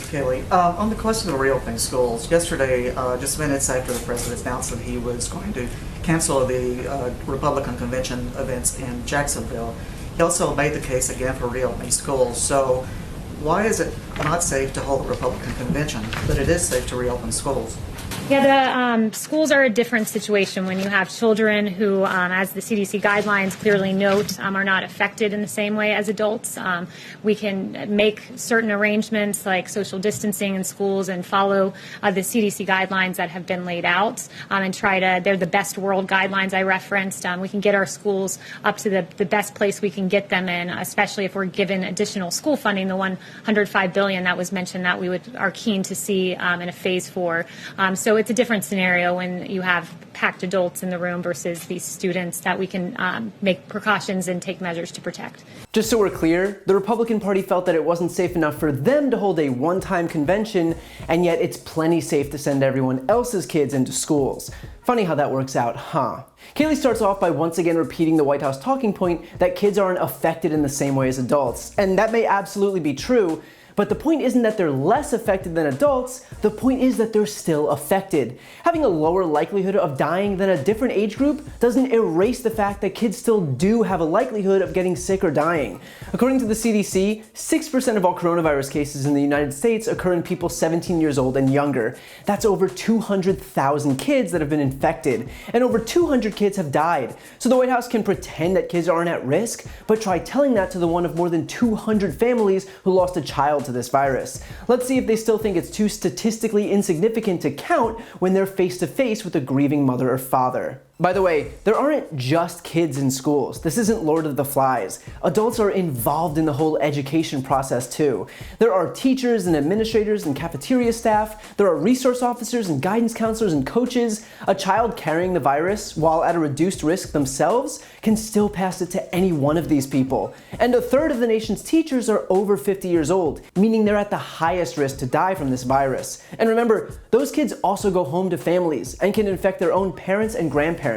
Kayleigh. On the question of reopening schools, yesterday, just minutes after the president announced that he was going to cancel the Republican convention events in Jacksonville, he also made the case again for reopening schools. So why is it not safe to hold a Republican convention, but it is safe to reopen schools? Yeah, the schools are a different situation when you have children who, as the CDC guidelines clearly note, are not affected in the same way as adults. We can make certain arrangements like social distancing in schools and follow the CDC guidelines that have been laid out and they're the best world guidelines I referenced. We can get our schools up to the best place we can get them in, especially if we're given additional school funding, the $105 billion that was mentioned that we are keen to see in a phase 4. So it's a different scenario when you have packed adults in the room versus these students that we can make precautions and take measures to protect. Just so we're clear, the Republican Party felt that it wasn't safe enough for them to hold a one-time convention, and yet it's plenty safe to send everyone else's kids into schools. Funny how that works out, huh? Kayleigh starts off by once again repeating the White House talking point that kids aren't affected in the same way as adults, and that may absolutely be true. But the point isn't that they're less affected than adults, the point is that they're still affected. Having a lower likelihood of dying than a different age group doesn't erase the fact that kids still do have a likelihood of getting sick or dying. According to the CDC, 6% of all coronavirus cases in the United States occur in people 17 years old and younger. That's over 200,000 kids that have been infected, and over 200 kids have died. So the White House can pretend that kids aren't at risk, but try telling that to the one of more than 200 families who lost a child to this virus. Let's see if they still think it's too statistically insignificant to count when they're face to face with a grieving mother or father. By the way, there aren't just kids in schools. This isn't Lord of the Flies. Adults are involved in the whole education process too. There are teachers and administrators and cafeteria staff. There are resource officers and guidance counselors and coaches. A child carrying the virus, while at a reduced risk themselves, can still pass it to any one of these people. And a third of the nation's teachers are over 50 years old, meaning they're at the highest risk to die from this virus. And remember, those kids also go home to families and can infect their own parents and grandparents.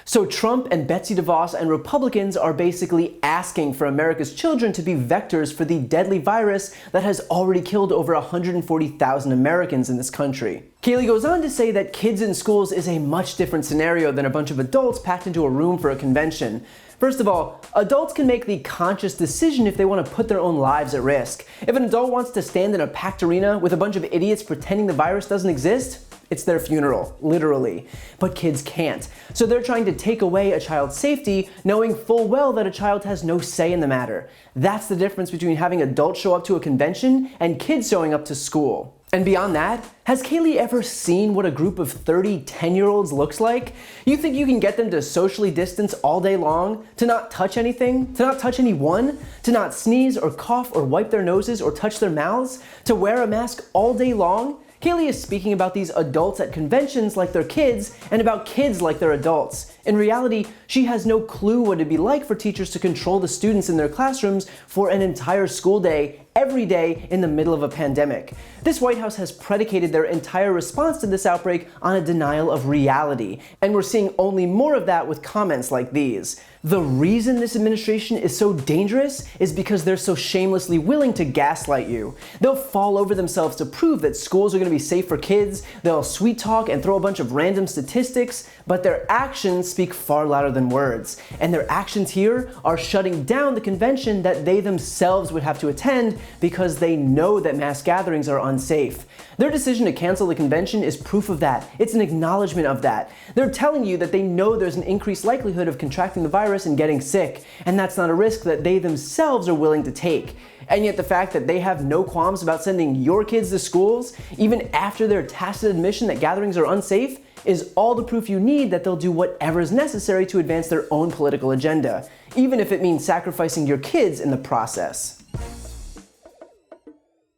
So Trump and Betsy DeVos and Republicans are basically asking for America's children to be vectors for the deadly virus that has already killed over 140,000 Americans in this country. Kayleigh goes on to say that kids in schools is a much different scenario than a bunch of adults packed into a room for a convention. First of all, adults can make the conscious decision if they want to put their own lives at risk. If an adult wants to stand in a packed arena with a bunch of idiots pretending the virus doesn't exist, it's their funeral, literally. But kids can't. So they're trying to take away a child's safety, knowing full well that a child has no say in the matter. That's the difference between having adults show up to a convention and kids showing up to school. And beyond that, has Kayleigh ever seen what a group of 30 10-year-olds looks like? You think you can get them to socially distance all day long? To not touch anything? To not touch anyone? To not sneeze or cough or wipe their noses or touch their mouths? To wear a mask all day long? Kayleigh is speaking about these adults at conventions like they're kids, and about kids like they're adults. In reality, she has no clue what it'd be like for teachers to control the students in their classrooms for an entire school day, every day in the middle of a pandemic. This White House has predicated their entire response to this outbreak on a denial of reality, and we're seeing only more of that with comments like these. The reason this administration is so dangerous is because they're so shamelessly willing to gaslight you. They'll fall over themselves to prove that schools are going to be safe for kids, they'll sweet talk and throw a bunch of random statistics, but their actions speak far louder than words. And their actions here are shutting down the convention that they themselves would have to attend because they know that mass gatherings are unsafe. Their decision to cancel the convention is proof of that. It's an acknowledgement of that. They're telling you that they know there's an increased likelihood of contracting the virus and getting sick, and that's not a risk that they themselves are willing to take. And yet the fact that they have no qualms about sending your kids to schools, even after their tacit admission that gatherings are unsafe, is all the proof you need that they'll do whatever is necessary to advance their own political agenda, even if it means sacrificing your kids in the process.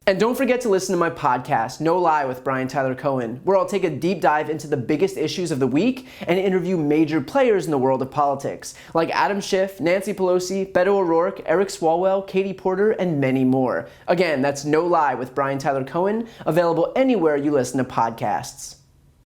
And don't forget to listen to my podcast, No Lie with Brian Tyler Cohen, where I'll take a deep dive into the biggest issues of the week and interview major players in the world of politics, like Adam Schiff, Nancy Pelosi, Beto O'Rourke, Eric Swalwell, Katie Porter, and many more. Again, that's No Lie with Brian Tyler Cohen, available anywhere you listen to podcasts.